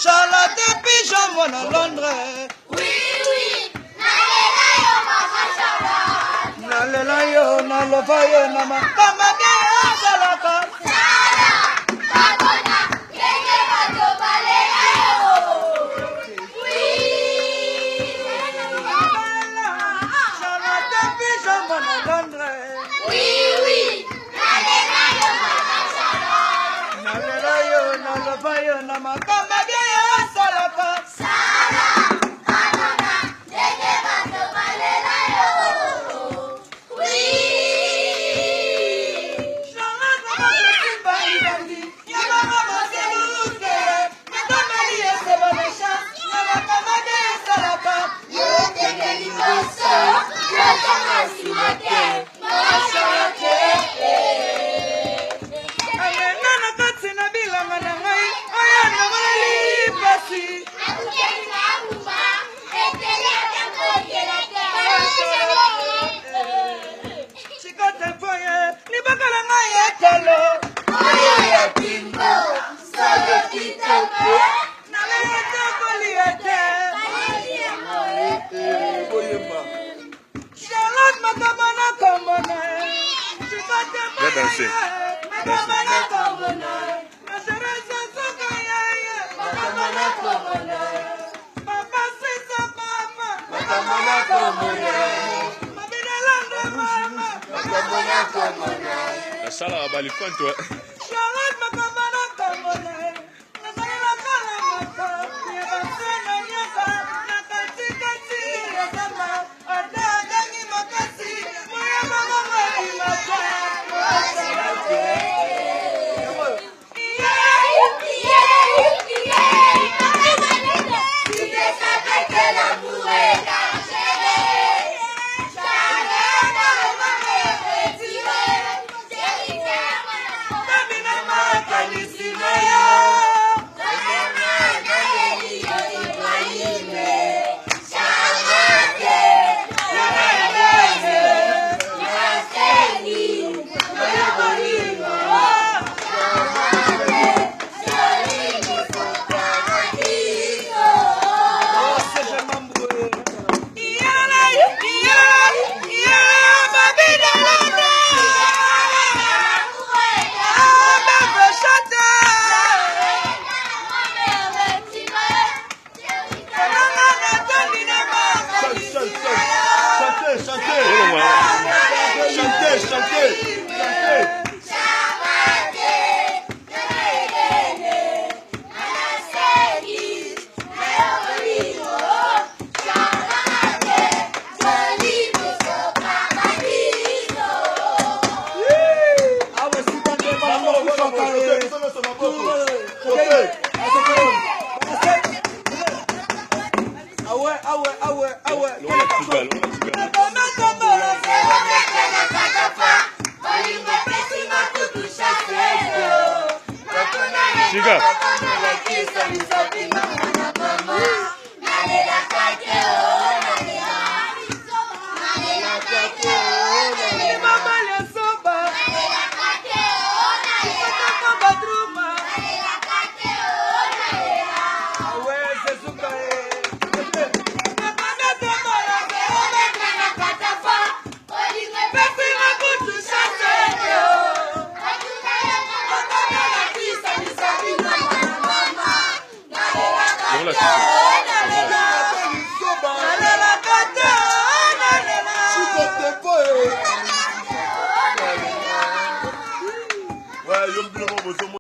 Charlotte Pigeon, moi dans Londres. Oui, oui, nalela yo mama Charlotte. Nalela yo, naleva yo, nama kama gaya salaka. Sala, babona, yenge bato balela yo. Oui. Charlotte Pigeon, moi dans Londres. Oui, oui, nalela yo mama Charlotte. Nalela yo, naleva yo, nama kama gaya salaka. Sala, babona, yenge bato balela yo. Oui. Dancing. La salle à Balifon, toi.